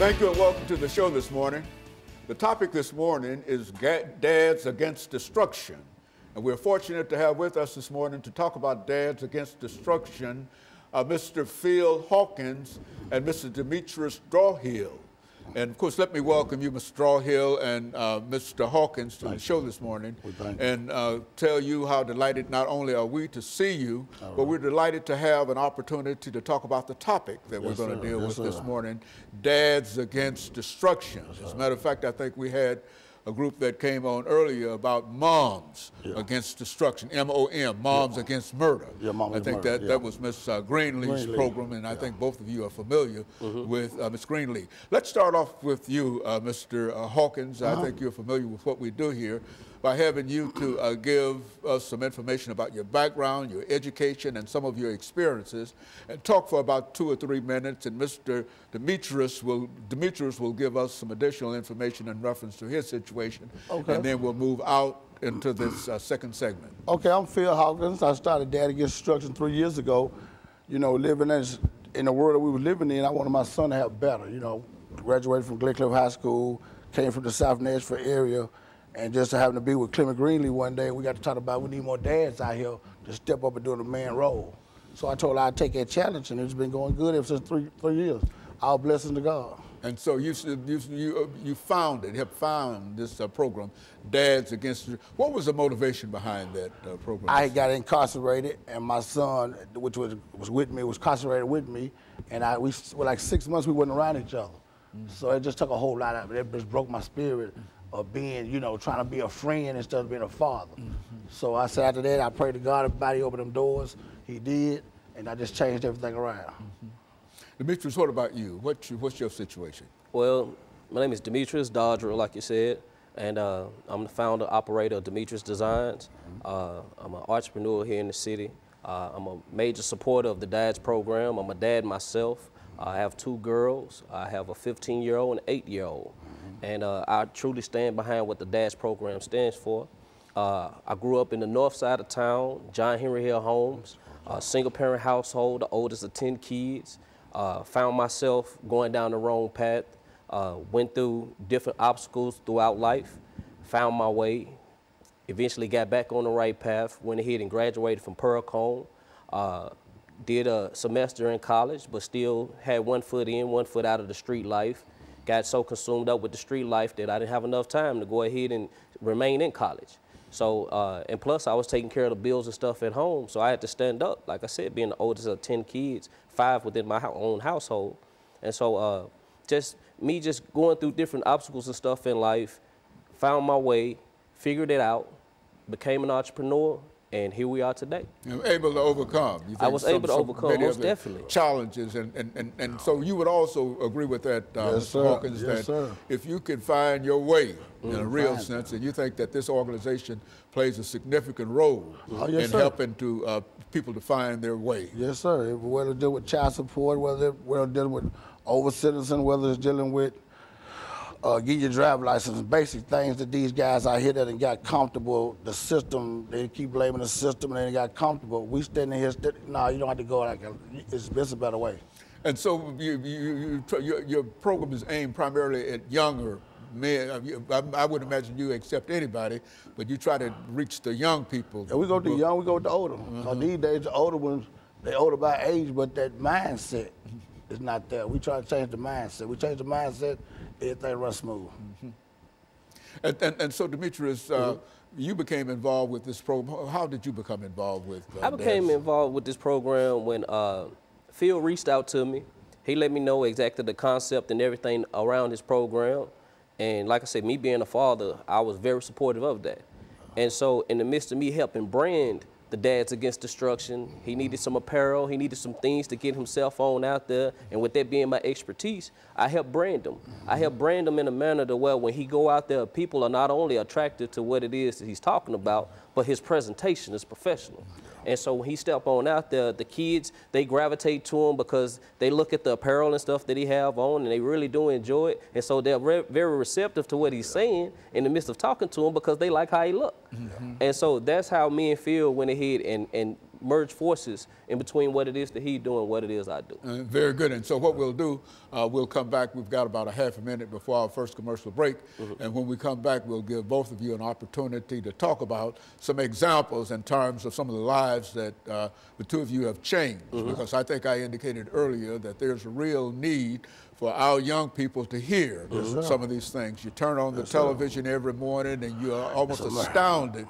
Thank you and welcome to the show this morning. The topic this morning is Dads Against Destruction. And we're fortunate to have with us this morning to talk about Dads Against Destruction, Mr. Phil Hawkins and Mr. DDrathill2NEW. And of course, let me welcome you, Mr. DDrathill and Mr. Hawkins to the show this morning and tell you how delighted not only are we to see you, but we're delighted to have an opportunity to talk about the topic that we're going to deal with this morning, Dads Against Destruction. As a matter of fact, I think we had a group that came on earlier about moms against destruction, M-O-M, moms against murder. Mom I think murder. that was Ms. Greenlee's program, and I think both of you are familiar with Ms. Greenlee. Let's start off with you, Mr. Hawkins. I think you're familiar with what we do here by having you to give us some information about your background, your education, and some of your experiences, and talk for about 2 or 3 minutes, and Mr. Demetrius will give us some additional information in reference to his situation, and then we'll move out into this second segment. Okay, I'm Phil Hawkins. I started Dad Against Destruction 3 years ago. You know, living in the world that we were living in, I wanted my son to have better. You know, graduated from Glen Cliff High School, came from the South Nashville area, and just happened to be with Clement Greenlee one day, we got to talk about we need more dads out here to step up and do the man role. So I told her I'd take that challenge, and it's been going good ever since 3 years. All blessings to God. And so you have found this program, Dads Against. What was the motivation behind that program? I got incarcerated, and my son, which was with me, was incarcerated with me, and we for like 6 months we wasn't around each other. So it just took a whole lot of it. It just broke my spirit of being, you know, trying to be a friend instead of being a father. So I said after that, I prayed to God, everybody opened them doors. He did, and I just changed everything around. Demetrius, what about you? What's your situation? Well, my name is Demetrius DDrathill, like you said, and I'm the founder, operator of Demetrius Designs. I'm an entrepreneur here in the city. I'm a major supporter of the Dads program. I'm a dad myself. I have 2 girls. I have a 15-year-old and an 8-year-old. And I truly stand behind what the Dads program stands for. I grew up in the north side of town, John Henry Hill Homes, single-parent household, the oldest of 10 kids. Found myself going down the wrong path, went through different obstacles throughout life, found my way, eventually got back on the right path, went ahead and graduated from Pearl Cone, did a semester in college, but still had 1 foot in, 1 foot out of the street life. Got so consumed up with the street life that I didn't have enough time to go ahead and remain in college. So, and plus I was taking care of the bills and stuff at home, so I had to stand up. Like I said, being the oldest of 10 kids, 5 within my own household. And so just going through different obstacles and stuff in life, found my way, figured it out, became an entrepreneur, and here we are today. You're able to overcome. I was able to overcome, most definitely. Challenges, and so you would also agree with that, Mr. Hawkins, that if you can find your way in a real sense, and you think that this organization plays a significant role in helping to people to find their way. Yes, sir. Whether it's dealing with child support, whether it's dealing with over-citizen, whether it's dealing with get your driver's license, basic things that these guys out here that done got comfortable, the system, they keep blaming the system and they got comfortable. We standing here, no, you don't have to go like that. It's a better way. And so your program is aimed primarily at younger men. I would imagine you accept anybody, but you try to reach the young people. Yeah, we go to the young, we go to the older. These days, the older ones, they older by age, but that mindset is not there. We try to change the mindset. We change the mindset, everything runs smooth. And so, Demetrius, you became involved with this program. How did you become involved with I became involved with this program when Phil reached out to me. He let me know exactly the concept and everything around his program. And like I said, me being a father, I was very supportive of that. And so in the midst of me helping brand the Dads Against Destruction, he needed some apparel, he needed some things to get himself on out there. And with that being my expertise, I helped brand him. I helped brand him in a manner that, well, when he go out there, people are not only attracted to what it is that he's talking about, but his presentation is professional. And so when he stepped on out there, the kids, they gravitate to him because they look at the apparel and stuff that he have on, and they really do enjoy it. And so they're very receptive to what he's saying in the midst of talking to him because they like how he look. And so that's how me and Phil went ahead and merge forces in between what it is that he doing and what it is I do. Very good. And so what we'll do, we'll come back. We've got about a half a minute before our first commercial break. And when we come back, we'll give both of you an opportunity to talk about some examples in terms of some of the lives that the two of you have changed. Because I think I indicated earlier that there's a real need for our young people to hear some of these things. You turn on the television every morning and you are almost astounded